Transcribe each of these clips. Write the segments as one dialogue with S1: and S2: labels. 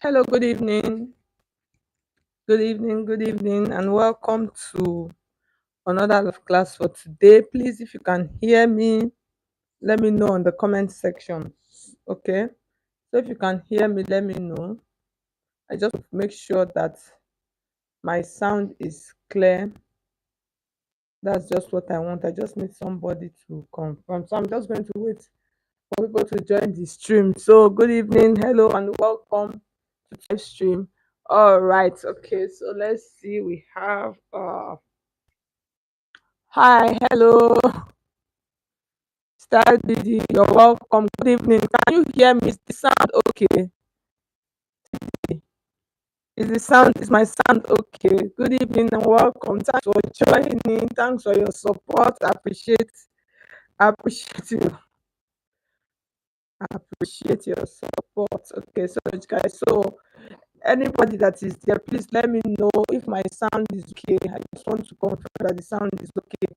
S1: Hello, good evening. Good evening, and welcome to another live class for today. Please, if you can hear me, let me know on the comment section. Okay, so if you can hear me, let me know. I just make sure that my sound is clear. That's just what I want. I just need somebody to confirm. So I'm just going to wait for people to join the stream. So, good evening, hello, and welcome to the stream. All right, okay, so let's see. We have hi, hello, Star Didi, you're welcome. Good evening. Can you hear me? Is the sound okay? Is my sound okay? Good evening and welcome. Thanks for joining. Thanks for your support. I appreciate you. I appreciate your support. Okay, so guys, so anybody that is there, please let me know if my sound is okay. I just want to confirm that the sound is okay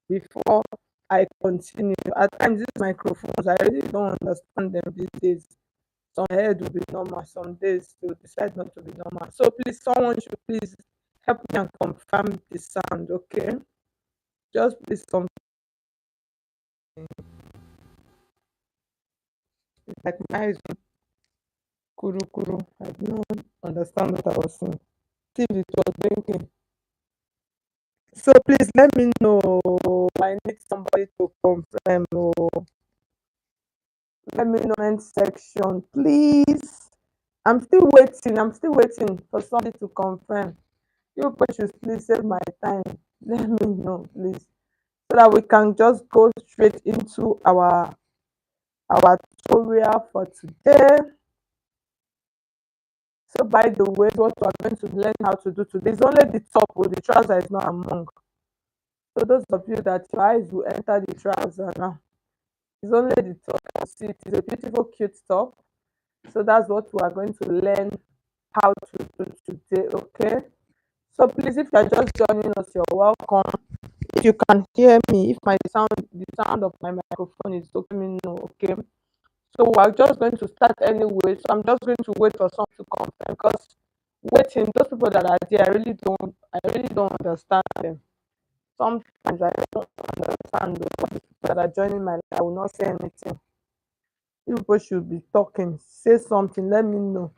S1: before I continue. At times, these microphones, I really don't understand them these days. Some head will be normal, some days they will decide not to be normal. So please, someone should please help me and confirm the sound, okay? Just please confirm. Like my eyes kuru kuru. I don't understand what I was saying. See if it was blinking. So please let me know. I need somebody to confirm. Oh, let me know in section, please. I'm still waiting for somebody to confirm. You people should please save my time. Let me know, please, so that we can just go straight into our tutorial for today. So by the way, what we're going to learn how to do today is only the top, or the trouser is not among. So those of you that your eyes will enter the trouser now, it's only the top. You see, it is a beautiful, cute top. So that's what we are going to learn how to do today. Okay. So please, if you're just joining us, you're welcome. If you can hear me, if the sound of my microphone is okay, let me know. Okay. So we're just going to start anyway. So I'm just going to wait for some to confirm, because waiting, those people that are there, I really don't understand them. Sometimes I don't understand those people that are joining my life. I will not say anything. You people should be talking. Say something. Let me know.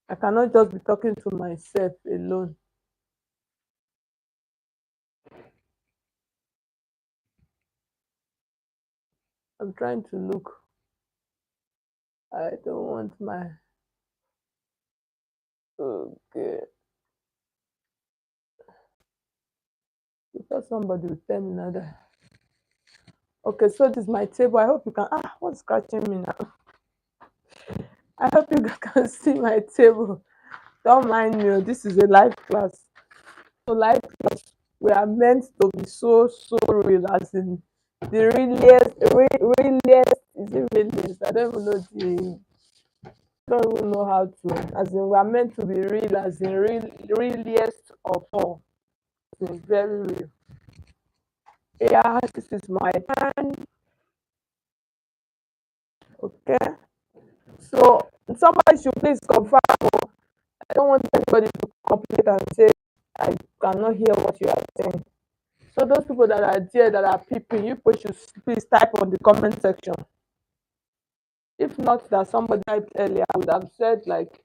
S1: I cannot just be talking to myself alone. I'm trying to look. I don't want my. Okay. Because somebody will tell me now that. Okay, so this is my table. I hope you can. What's scratching me now? I hope you guys can see my table. Don't mind me. This is a live class. So live class, we are meant to be so real, as in the realest. Is it realest? I don't even know the. Don't even know how to. As in, we are meant to be real, as in realest of all. As in very real. Yeah, this is my time. Okay. So somebody should please confirm. I don't want anybody to complain and say I cannot hear what you are saying. So those people that are there that are peeping, you people should please type on the comment section. If not, that somebody typed earlier, I would have said like,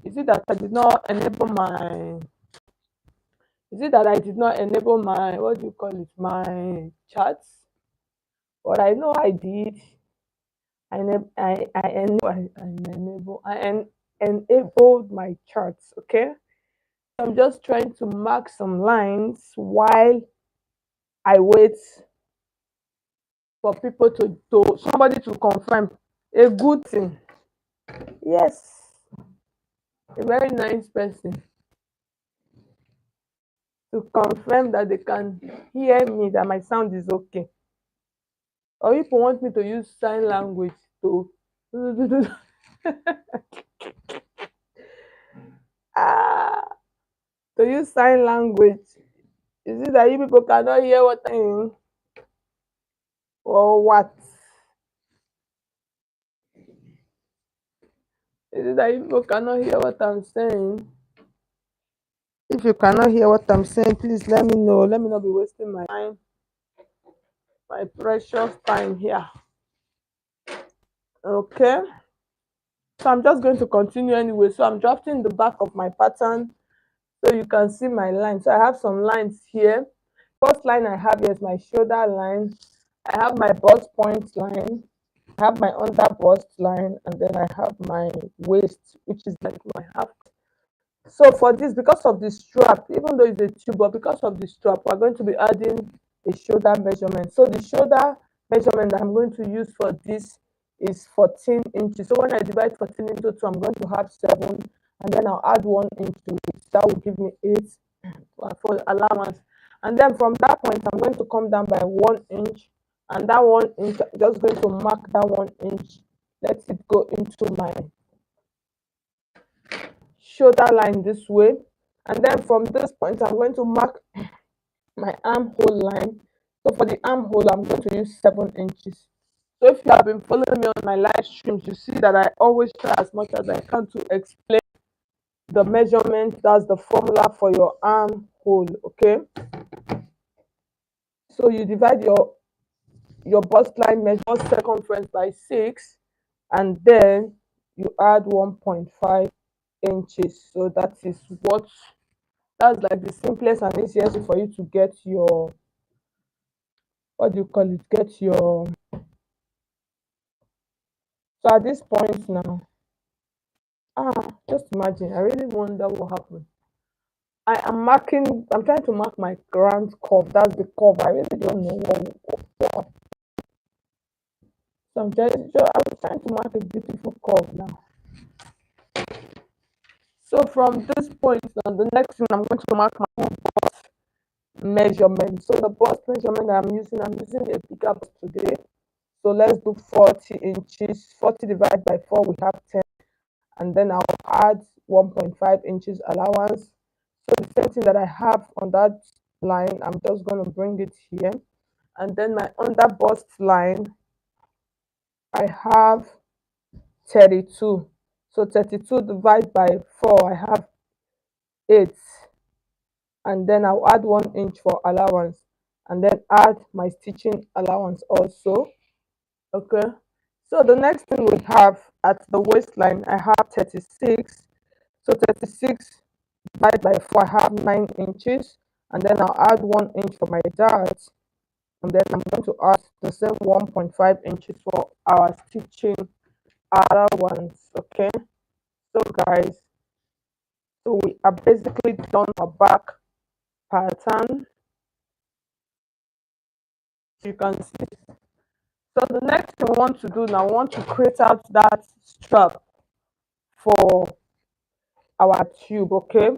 S1: is it that I did not enable my is it that I did not enable my, what do you call it, my chats? But I know I did. I enabled my charts. Okay, I'm just trying to mark some lines while I wait for people to somebody to confirm. A good thing. Yes, a very nice person to confirm that they can hear me, that my sound is okay. Or if you want me to use sign language to ah, to use sign language. Is it that you people cannot hear what I'm saying? Or what? Is it that you people cannot hear what I'm saying? If you cannot hear what I'm saying, please let me know. Let me not be wasting my time, my precious time here. Okay. So I'm just going to continue anyway. So I'm drafting the back of my pattern so you can see my line. So I have some lines here. First line I have here is my shoulder line. I have my bust point line. I have my under bust line, and then I have my waist, which is like my half. So for this, because of the strap, even though it's a tube, but because of the strap, we're going to be adding a shoulder measurement. So the shoulder measurement that I'm going to use for this is 14 inches. So when I divide 14 into 2, I'm going to have 7, and then I'll add 1 inch to it. That will give me 8 for allowance. And then from that point, I'm going to come down by 1 inch, and that 1 inch, I'm just going to mark that 1 inch. Let it go into my shoulder line this way. And then from this point, I'm going to mark my armhole line. So for the armhole, I'm going to use 7 inches. So if you have been following me on my live streams, you see that I always try as much as I can to explain the measurement. That's the formula for your armhole. Okay. So you divide your bust line measure circumference by 6, and then you add 1.5 inches. So that is what, that's like the simplest and easiest way for you to get your, what do you call it, get your. So at this point now, just imagine, I really wonder what happened. I'm trying to mark my grand curve. That's the curve. I really don't know what. So I'm trying to mark a beautiful curve now. So from this point now, the next thing I'm going to mark my bust measurement. So the bust measurement that I'm using a bigger bust today. So let's do 40 inches. 40 divided by 4, we have 10. And then I'll add 1.5 inches allowance. So the same thing that I have on that line, I'm just going to bring it here. And then my under bust line, I have 32. So 32 divided by 4, I have 8. And then I'll add 1 inch for allowance, and then add my stitching allowance also. Okay. So the next thing we have at the waistline, I have 36. So 36 divided by 4, I have 9 inches, and then I'll add 1 inch for my dart, and then I'm going to add the same 1.5 inches for our stitching allowance. Okay. So guys, so we are basically done our back pattern. You can see. So the next thing we want to do now, we want to create out that strap for our tube. Okay.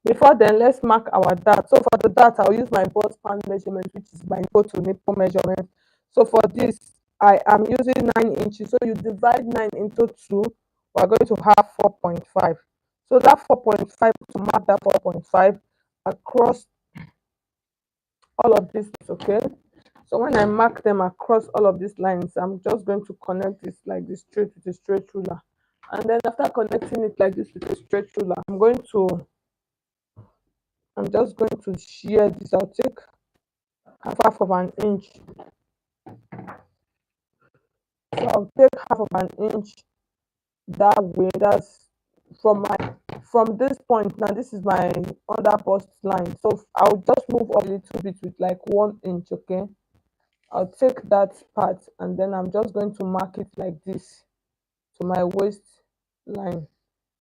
S1: Before then, let's mark our dart. So for the dart, I'll use my bust pan measurement, which is my total nipple measurement. So for this, I am using 9 inches. So you divide 9 into 2, we're going to have 4.5. So that 4.5, to mark that 4.5 across all of this. Okay. So when I mark them across all of these lines, I'm just going to connect this like this straight with a straight ruler. And then after connecting it like this with a straight ruler, I'm just going to shear this. I'll take half of an inch. So I'll take half of an inch that way. That's from this point. Now this is my under bust line. So I'll just move up a little bit with like 1 inch. Okay. I'll take that part, and then I'm just going to mark it like this to my waist line.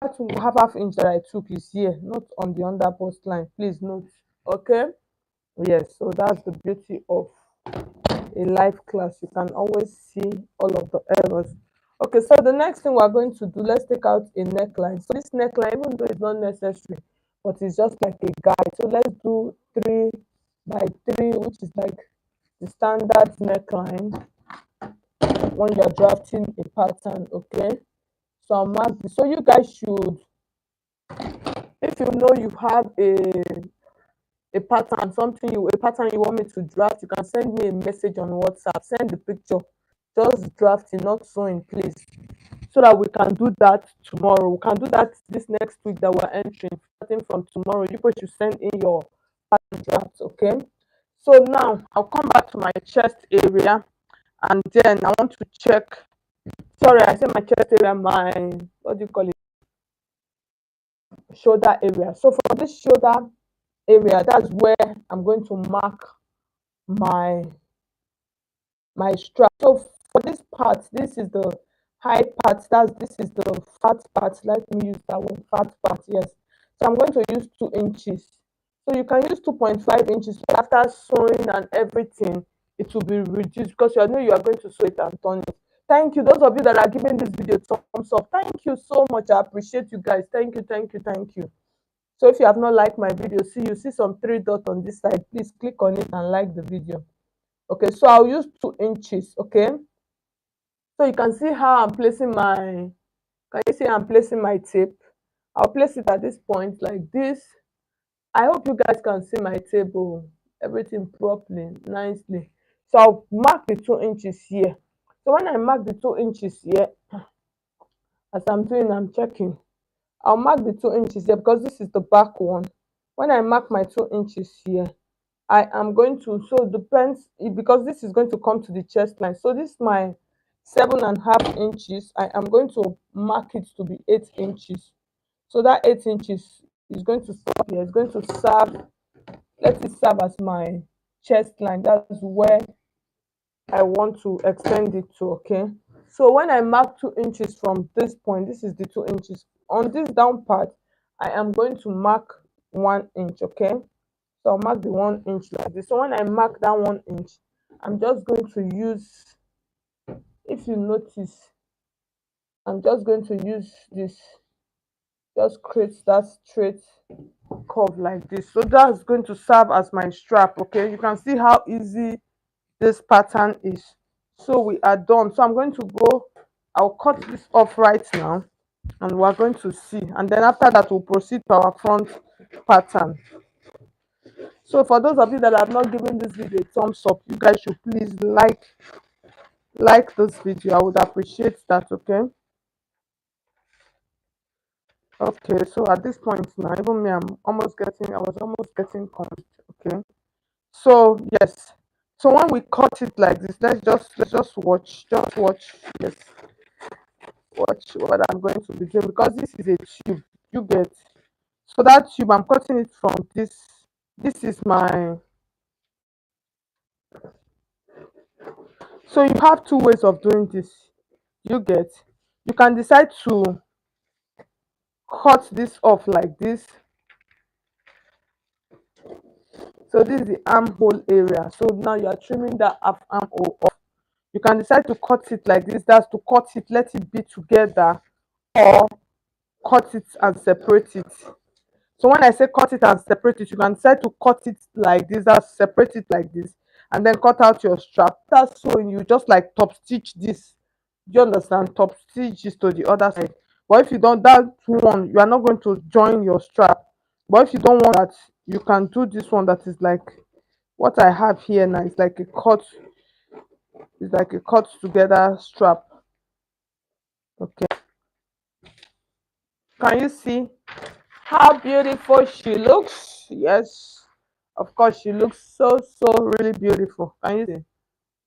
S1: That half inch that I took is here, not on the under bust line. Please note. Okay. Yes. So that's the beauty of a live class. You can always see all of the errors. Okay. So the next thing we're going to do, let's take out a neckline. So this neckline, even though it's not necessary, but it's just like a guide. So let's do 3 by 3, which is like the standard neckline when you're drafting a pattern. Okay. So I'll mark this. So you guys should, if you know you have a pattern, a pattern you want me to draft, you can send me a message on WhatsApp. Send the picture. Just drafting, not sewing, please. so that we can do that tomorrow. We can do that this next week that we're entering. Starting from tomorrow, you people should send in your pattern drafts, okay? So now I'll come back to my chest area, and then I want to check. Sorry, I said my chest area, my, what do you call it? Shoulder area. So for this shoulder area, that's where I'm going to mark my strap. So for this part, this is the high part, this is the fat part. Let me use that one, fat part, yes. So I'm going to use 2 inches. So you can use 2.5 inches. After sewing and everything, it will be reduced because you know you are going to sew it and turn it. Thank you, those of you that are giving this video thumbs up. Thank you so much. I appreciate you guys. Thank you, thank you, thank you. So if you have not liked my video, you see some 3 dots on this side. Please click on it and like the video. Okay, so I'll use 2 inches. Okay, so you can see how I'm placing my, can you see I'm placing my tape? I'll place it at this point like this. I hope you guys can see my table, everything properly, nicely. So I'll mark the 2 inches here. So when I mark the 2 inches here, as I'm doing, I'm checking. I'll mark the 2 inches here because this is the back one. When I mark my 2 inches here, I am going to, so it depends, because this is going to come to the chest line. So this is my 7.5 inches. I am going to mark it to be 8 inches. So that 8 inches is going to stop here. It's going to serve, let it serve as my chest line. That's where I want to extend it to. Okay, so when I mark 2 inches from this point, this is the 2 inches. On this down part, I am going to mark 1 inch. Okay, so I'll mark the 1 inch like this. So when I mark that 1 inch, I'm just going to use, if you notice, I'm just going to use this, just create that straight curve like this. So that's going to serve as my strap. Okay, you can see how easy this pattern is. So we are done. So I'm going to go, I'll cut this off right now, and we're going to see, and then after that we'll proceed to our front pattern. So for those of you that have not given this video a thumbs up, you guys should please like this video. I would appreciate that. Okay, okay, so at this point now, even me, I was almost getting confused. Okay, so yes, so when we cut it like this, let's just watch, yes, watch what I'm going to be doing, because this is a tube, you get. So that tube, I'm cutting it from this is my, so you have 2 ways of doing this, you get. You can decide to cut this off like this. So this is the armhole area. So now you are trimming that armhole off. You can decide to cut it like this, that's to cut it, let it be together, or cut it and separate it. So when I say cut it and separate it, you can decide to cut it like this, that's separate it like this, and then cut out your strap. That's sewing, you just like top stitch this. Do you understand? Top stitch this to the other side. But if you don't, that one, you are not going to join your strap. But if you don't want that, you can do this one that is like what I have here now. It's like a cut, it's like a cut together strap. Okay, can you see how beautiful she looks? Yes, of course, she looks so really beautiful. Can you see?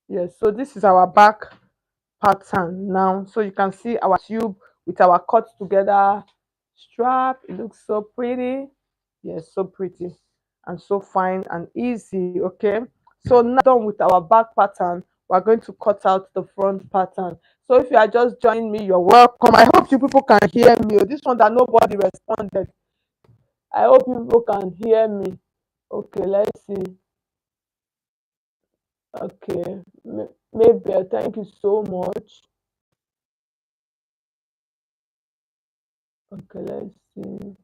S1: Yes, so this is our back pattern now. So you can see our tube with our cut together strap. It looks so pretty. Yes, so pretty and so fine and easy. Okay, so now done with our back pattern, we're going to cut out the front pattern. So if you are just joining me, you're welcome. I hope you people can hear me. Oh, this one that nobody responded, I hope you people can hear me. Okay, let's see. Okay, maybe, thank you so much. Okay, let's see.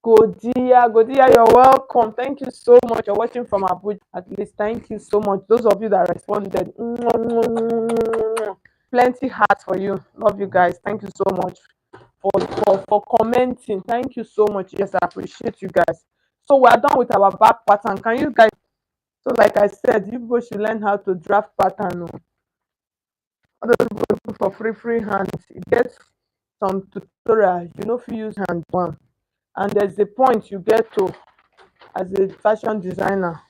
S1: Godia, you're welcome. Thank you so much. You're watching from Abuja, at least. Thank you so much. Those of you that responded, plenty hearts for you. Love you guys. Thank you so much for commenting. Thank you so much. Yes, I appreciate you guys. So we're done with our back pattern. Can you guys? So like I said, you people should learn how to draft pattern. Oh. All those people looking for free hand, e get some tutorial you no fit use hand do am, and there's a point you get to as a fashion designer.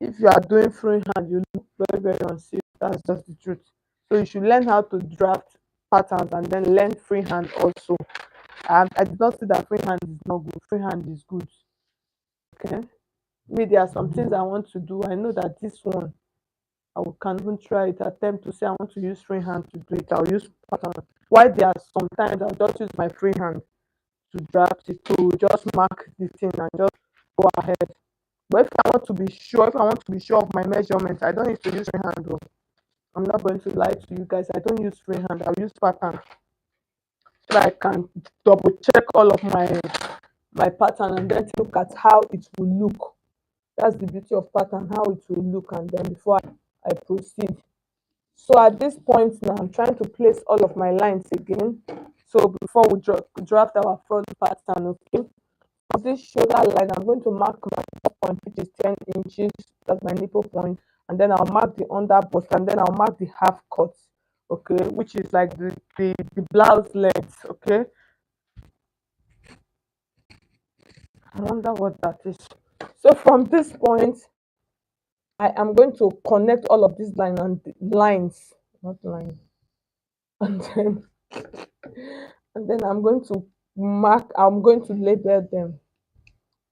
S1: If you are doing free hand, you look very unsafe. That's just the truth. So you should learn how to draft patterns and then learn freehand also. I did not say that freehand is not good. Freehand is good. Okay. Me, there are some things I want to do. I know that this one can even try it, attempt to say I want to use freehand to do it. I'll use pattern. Why there are sometimes I'll just use my freehand to draft it, to just mark the thing and just go ahead. But if I want to be sure of my measurements, I don't need to use freehand. Oh. I'm not going to lie to you guys. I don't use freehand. I'll use pattern so that I can double check all of my pattern and then look at how it will look. That's the beauty of pattern, how it will look, and then before I proceed. So at this point now, I'm trying to place all of my lines again. So before we draft our front pattern, okay. For this shoulder line, I'm going to mark my top point, which is 10 inches. That's my nipple point. And then I'll mark the under bust, and then I'll mark the half cut, okay, which is like the blouse length, okay. I wonder what that is. So from this point, I am going to connect all of these lines, not lines, and then I'm going to label them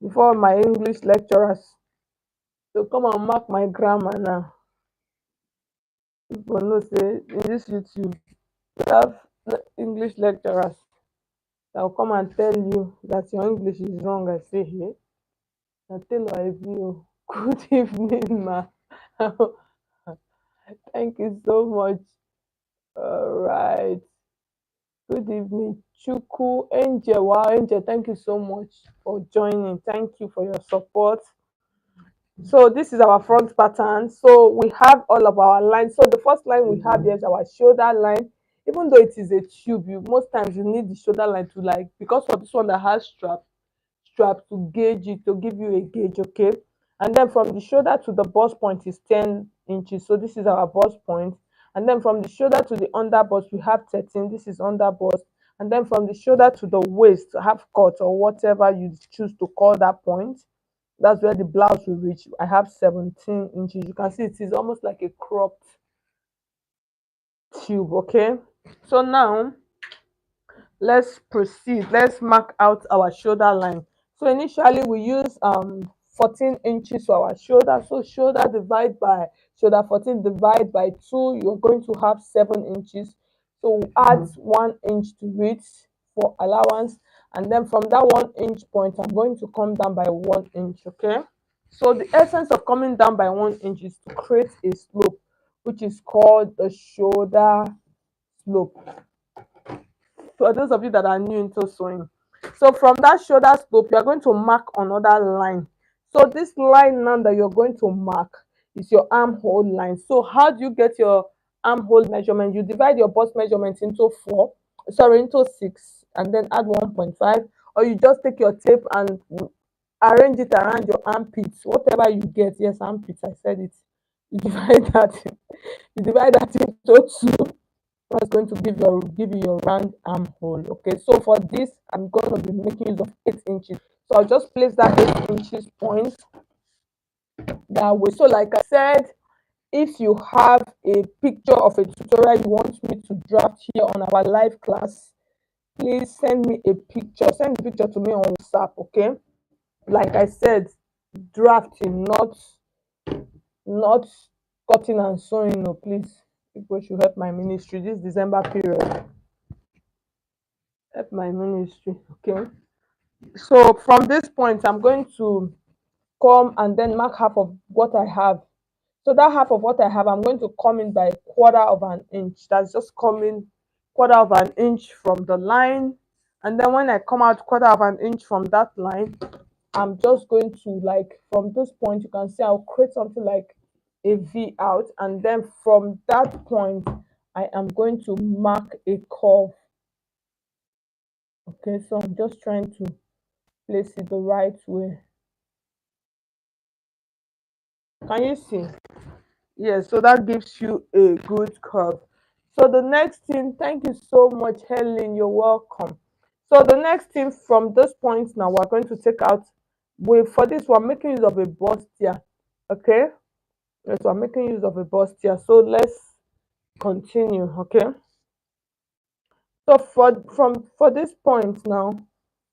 S1: before my English lecturers to come and mark my grammar now. People know say in this YouTube we have English lecturers that will come and tell you that your English is wrong. I say, hey, I tell you, good evening, ma. Thank you so much. All right. Good evening, Chuku, Angel. Wow, Angel, thank you so much for joining. Thank you for your support. So this is our front pattern. So we have all of our lines. So the first line we have here is our shoulder line. Even though it is a tube, most times you need the shoulder line to, like, because of this one that has strap to gauge it, to give you a gauge, okay. And then from the shoulder to the bust point is 10 inches. So this is our bust point. And then from the shoulder to the under bust we have 13. This is under bust. And then from the shoulder to the waist, half cut or whatever you choose to call that point, that's where the blouse will reach. I have 17 inches. You can see it is almost like a cropped tube, okay. So now let's proceed. Let's mark out our shoulder line. So initially we use 14 inches for our shoulder. So shoulder 14 divide by 2, you're going to have 7 inches. So we add 1 inch to it for allowance, and then from that 1 inch point I'm going to come down by 1 inch, okay. So the essence of coming down by 1 inch is to create a slope, which is called the shoulder slope, for those of you that are new into sewing. So from that shoulder slope, you are going to mark another line. So this line now that you're going to mark is your armhole line. So how do you get your armhole measurement? You divide your bust measurement into into 6, and then add 1.5, or you just take your tape and arrange it around your armpits, whatever you get. Yes, armpits, I said it. You divide that, you divide that into 2. That's going to give you your round armhole. Okay, so for this I'm going to be making use of 8 inches. So I'll just place that 8 inches point that way. So like I said, if you have a picture of a tutorial you want me to draft here on our live class, please send me a picture. Send the picture to me on WhatsApp, okay. Like I said, drafting, not cutting and sewing. No, please, people should help my ministry this December period. Help my ministry, okay. So from this point I'm going to come and then mark half of what I have. So that half of what I have, I'm going to come in by 1/4 inch. That's just coming 1/4 inch from the line. And then when I come out 1/4 inch from that line, I'm just going to, like, from this point you can see I'll create something like a V out, and then from that point I am going to mark a curve. Okay, so I'm just trying to place it the right way. Can you see? Yes, so that gives you a good curve. So the next thing, thank you so much, Helen. You're welcome. So the next thing from this point now, we're going to take out. We for this we're making use of a bustier. Okay. Yes, we're making use of a bustier. So let's continue. Okay. So for this point now,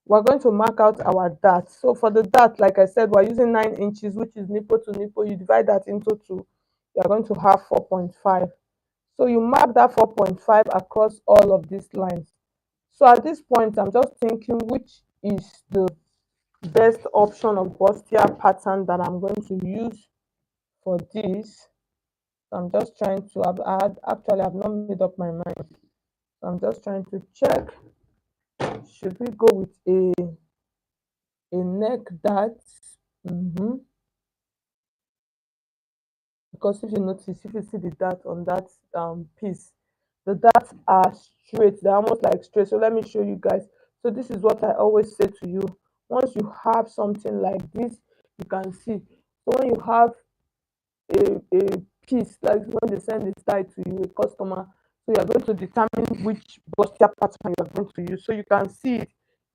S1: we're going to mark out our dart. So for the dart, like I said, we're using 9 inches, which is nipple to nipple. You divide that into two, you're going to have 4.5. So you mark that 4.5 across all of these lines. So at this point, I'm just thinking which is the best option of bustier pattern that I'm going to use for this. So I'm just trying to, actually I've not made up my mind. So I'm just trying to check. Should we go with a neck dart? Mm-hmm. Because if you notice, if you see the dart on that piece, the darts are straight, they're almost like straight. So let me show you guys. So this is what I always say to you: once you have something like this, you can see. So when you have a piece, like when they send the style to you, a customer, so you are going to determine which bustier pattern you are going to use. So you can see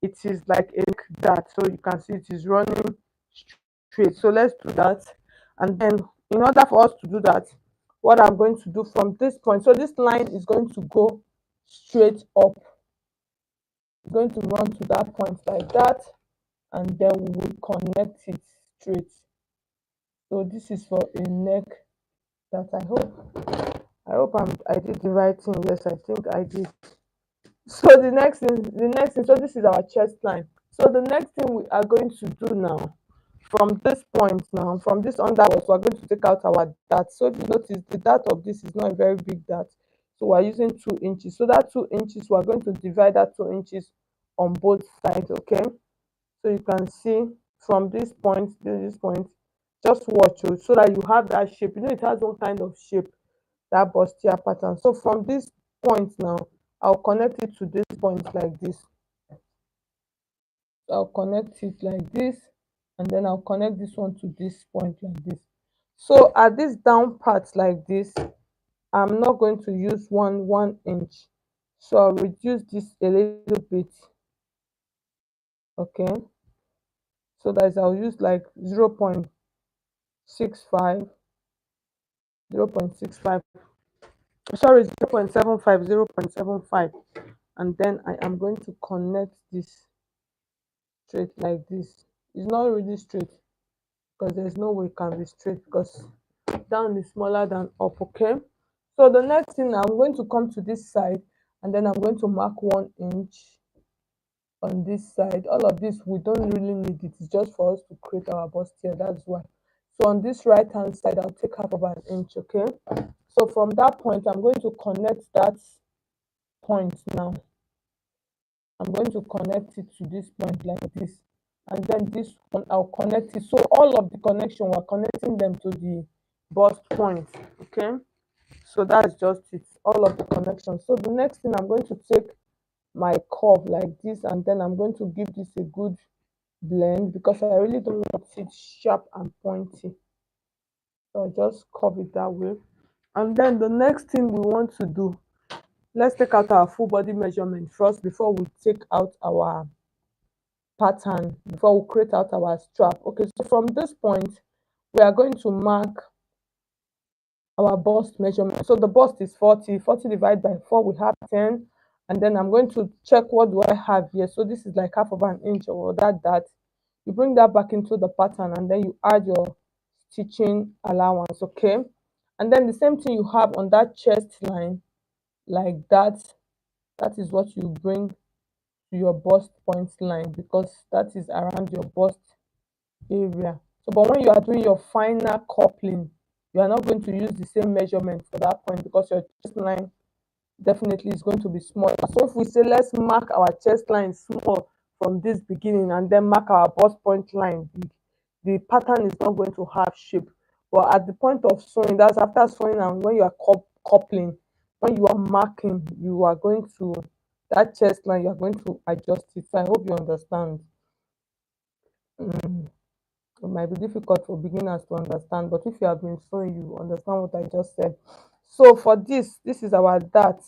S1: it is like a dart, so you can see it is running straight. So let's do that. And then in order for us to do that, what I'm going to do from this point, so this line is going to go straight up. It's going to run to that point like that, and then we will connect it straight. So this is for a neck that I did the right thing. Yes, I think I did. So the next thing, so this is our chest line. So the next thing we are going to do now, from this point now, from this underwards, we're going to take out our dart. So if you notice, the dart of this is not a very big dart. So we're using 2 inches. So that 2 inches, we're going to divide that 2 inches on both sides. Okay. So you can see from this point to this point, just watch it so that you have that shape. You know, it has one kind of shape, that bustier pattern. So from this point now, I'll connect it to this point like this. So I'll connect it like this, and then I'll connect this one to this point like this. So at this down part like this, I'm not going to use 1 inch. So I'll reduce this a little bit. Okay. So that is, I'll use like 0.65, 0.65, sorry, 0.75, 0.75. And then I am going to connect this straight like this. It's not really straight because there's no way it can be straight because down is smaller than up. Okay. So the next thing, I'm going to come to this side, and then I'm going to mark 1 inch on this side. All of this we don't really need it. It's just for us to create our bustier. That's why. So on this right hand side, I'll take half of an inch. Okay. So from that point, I'm going to connect that point now. I'm going to connect it to this point like this, and then this one I'll connect it. So all of the connection, we're connecting them to the bust point. Okay. So that's just it, all of the connections. So the next thing, I'm going to take my curve like this, and then I'm going to give this a good blend because I really don't want it sharp and pointy. So I'll just curve it that way. And then the next thing we want to do, let's take out our full body measurement first before we take out our pattern, before we create out our strap. Okay, so from this point, we are going to mark our bust measurement. So the bust is 40. 40 divided by 4, we have 10. And then I'm going to check what do I have here. So this is like half of an inch or that. You bring that back into the pattern, and then you add your stitching allowance. Okay. And then the same thing you have on that chest line, like that. That is what you bring to your bust point line, because that is around your bust area. So but when you are doing your final coupling, you are not going to use the same measurement for that point because your chest line definitely is going to be smaller. So if we say let's mark our chest line small from this beginning and then mark our bust point line big, the pattern is not going to have shape. But at the point of sewing, that's after sewing, and when you are coupling, when you are marking, you are going to, that chest line, you are going to adjust it. So I hope you understand. Mm. It might be difficult for beginners to understand, but if you have been sewing, you understand what I just said. So for this is our dart.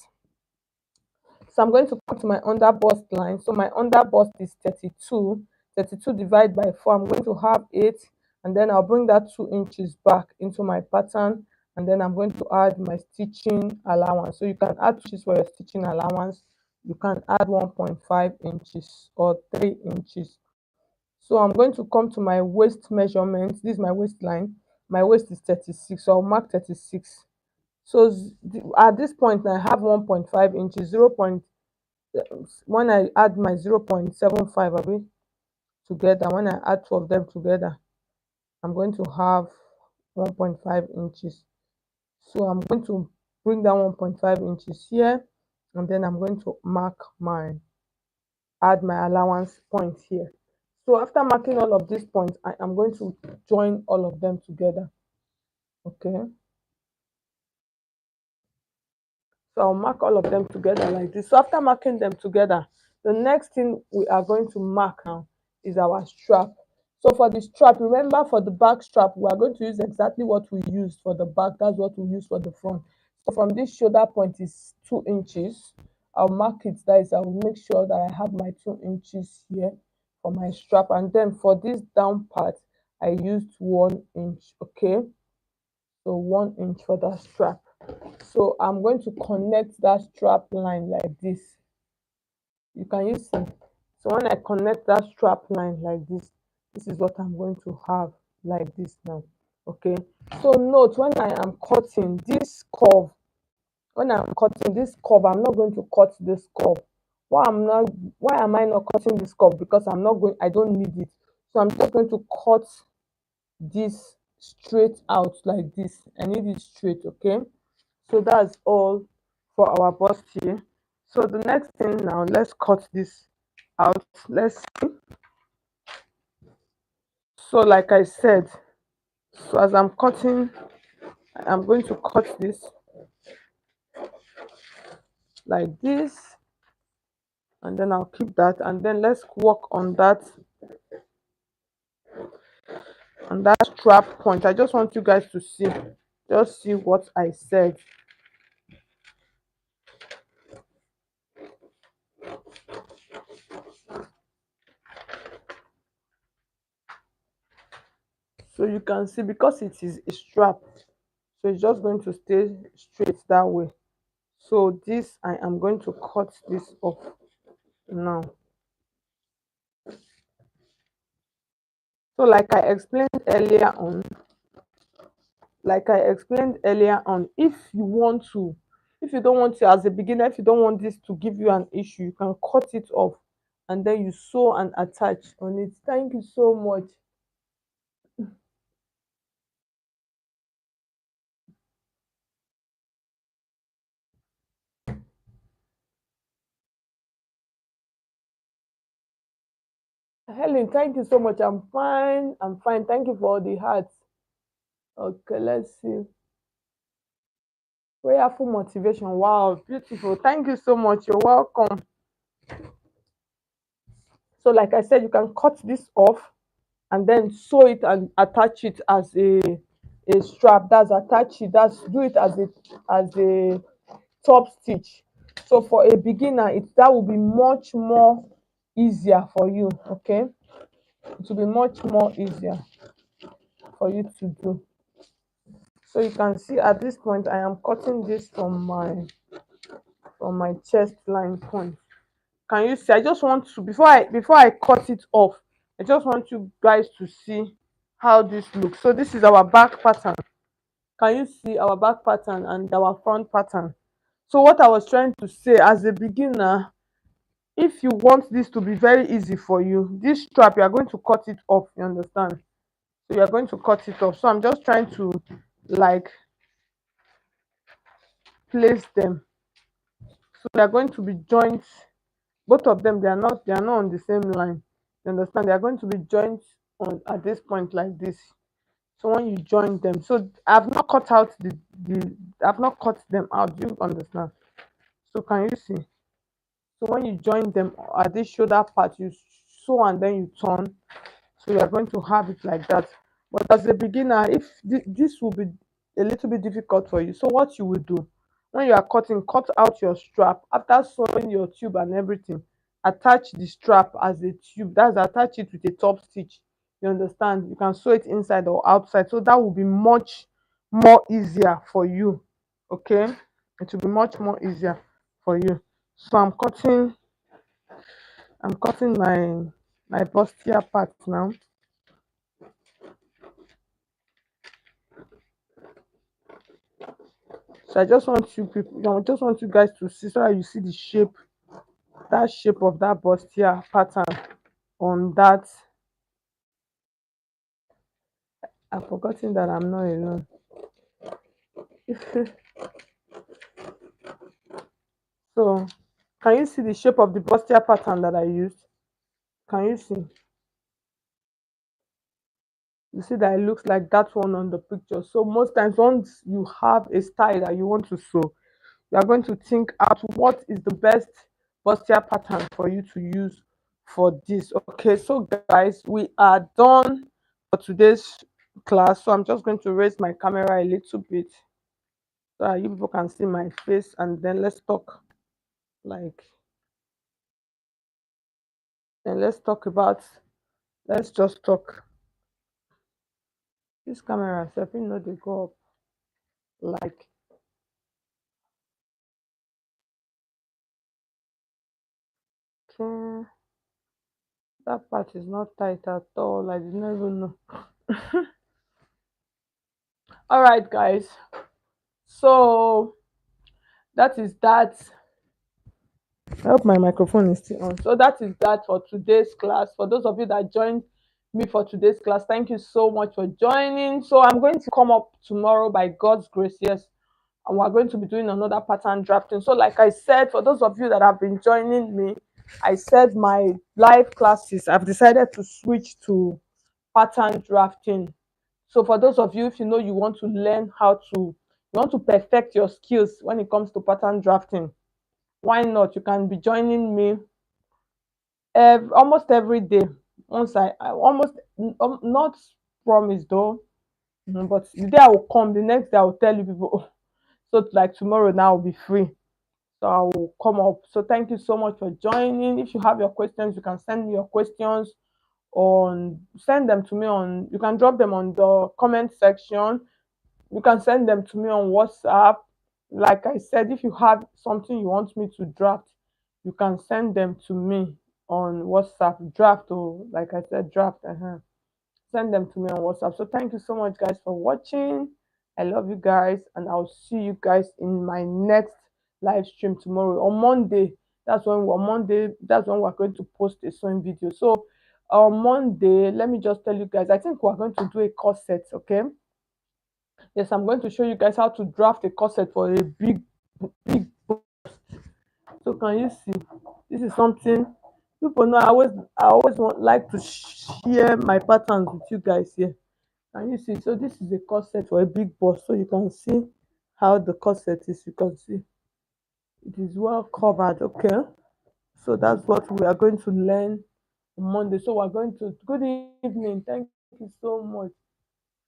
S1: So I'm going to come to my under bust line. So my under bust is 32. 32 divided by 4. I'm going to have 8, and then I'll bring that 2 inches back into my pattern, and then I'm going to add my stitching allowance. So you can add 2 inches for your stitching allowance. You can add 1.5 inches or 3 inches. So I'm going to come to my waist measurement. This is my waistline. My waist is 36, so I'll mark 36. So at this point I have 1.5 inches, when I add my 0.75 together, when I add two of them together, I'm going to have 1.5 inches. So I'm going to bring down 1.5 inches here, and then I'm going to add my allowance point here. So after marking all of these points, I am going to join all of them together. Okay. So I'll mark all of them together like this. So after marking them together, the next thing we are going to mark now is our strap. So for the strap, remember for the back strap, we are going to use exactly what we used for the back. That's what we use for the front. So from this shoulder point is 2 inches. I'll mark it. That is, I will make sure that I have my 2 inches here for my strap. And then for this down part, I used 1 inch. Okay. So 1 inch for that strap. So I'm going to connect that strap line like this. You can use it. So when I connect that strap line like this is what I'm going to have like this now. Okay. So note, when I am cutting this curve, I'm not going to cut this curve. Why am I not cutting this curve? Because I don't need it. So I'm just going to cut this straight out like this. I need it straight. Okay. So that's all for our bust here. So the next thing now, let's cut this out. Let's see. So like I said, so as I'm cutting, I'm going to cut this like this, and then I'll keep that, and then let's work on that strap point. I just want you guys to see what I said. So you can see, because it is a strap, so it's just going to stay straight that way. So this, I am going to cut this off now. So like I explained earlier on, if you don't want to, as a beginner, if you don't want this to give you an issue, you can cut it off and then you sew and attach on it. Thank you so much. Helen, thank you so much. I'm fine. Thank you for all the hearts. Okay, let's see. Prayerful motivation. Wow, beautiful. Thank you so much. You're welcome. So like I said, you can cut this off and then sew it and attach it as a strap. That's do it as a top stitch. So for a beginner, that will be much more easier for you. Okay, it will be much more easier for you to do. So you can see at this point I am cutting this from my chest line point. Can you see? I just want to, before I cut it off, I just want you guys to see how this looks. So this is our back pattern. Can you see our back pattern and our front pattern? So what I was trying to say, as a beginner, if you want this to be very easy for you, this strap, you are going to cut it off. You understand? So you are going to cut it off. So I'm just trying to like place them. So they are going to be joints. Both of them, they are not on the same line. You understand? They are going to be joints on at this point like this. So when you join them, so I've not cut out the I've not cut them out. Do you understand? So can you see? So when you join them at this shoulder part, you sew and then you turn. So you are going to have it like that. But as a beginner, if this will be a little bit difficult for you, so what you will do when you are cutting, cut out your strap. After sewing your tube and everything, attach the strap as a tube. That's attach it with a top stitch. You understand? You can sew it inside or outside. So that will be much more easier for you. Okay? It will be much more easier for you. So I'm cutting my bustier part now. So I just want you people, I just want you guys to see so that you see the shape, that shape of that bustier pattern on that. I've forgotten that I'm not alone. So can you see the shape of the bustier pattern that I used? Can you see? You see that it looks like that one on the picture. So most times once you have a style that you want to sew, you are going to think out what is the best bustier pattern for you to use for this. Okay, so guys, we are done for today's class. So I'm just going to raise my camera a little bit so that you people can see my face, and then let's talk like and let's talk about let's just talk. This camera self, you know, they go up like okay, that part is not tight at all. I did not even know. All right, guys. So that is that. I hope my microphone is still on. So that is that for today's class. For those of you that joined me for today's class, thank you so much for joining. So I'm going to come up tomorrow by God's grace. Yes, and we're going to be doing another pattern drafting. So like I said, for those of you that have been joining me, I said my live classes, I've decided to switch to pattern drafting. So for those of you, if you know you want to learn how to, you want to perfect your skills when it comes to pattern drafting, why not? You can be joining me almost every day. Once I almost not promise though, but the day I will come, the next day I will tell you people. "Oh, so like tomorrow now I'll be free, so I will come up." So thank you so much for joining. If you have your questions, you can send me your questions on send them to me on. You can drop them on the comment section. You can send them to me on WhatsApp. Like I said, if you have something you want me to draft, you can send them to me on WhatsApp. Draft, or like I said, draft. Send them to me on WhatsApp. So thank you so much, guys, for watching. I love you guys, and I'll see you guys in my next live stream tomorrow on Monday. That's when we're going to post a sewing video. So on Monday, let me just tell you guys, I think we're going to do a corset. Okay, yes, I'm going to show you guys how to draft a corset for a big. So can you see? This is something people know. I always want like to share my patterns with you guys here. Can you see? So this is a corset for a big bust. So you can see how the corset is. You can see it is well covered. Okay. So that's what we are going to learn on Monday. So we're going to good evening. Thank you so much,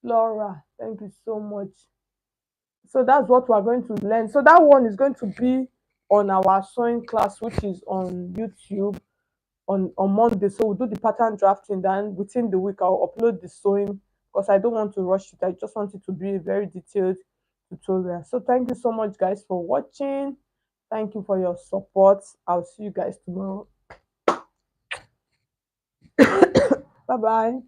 S1: Laura. Thank you so much. So that's what we're going to learn. So that one is going to be on our sewing class, which is on YouTube on Monday. So we'll do the pattern drafting. Then within the week, I'll upload the sewing because I don't want to rush it. I just want it to be a very detailed tutorial. So thank you so much, guys, for watching. Thank you for your support. I'll see you guys tomorrow. Bye bye.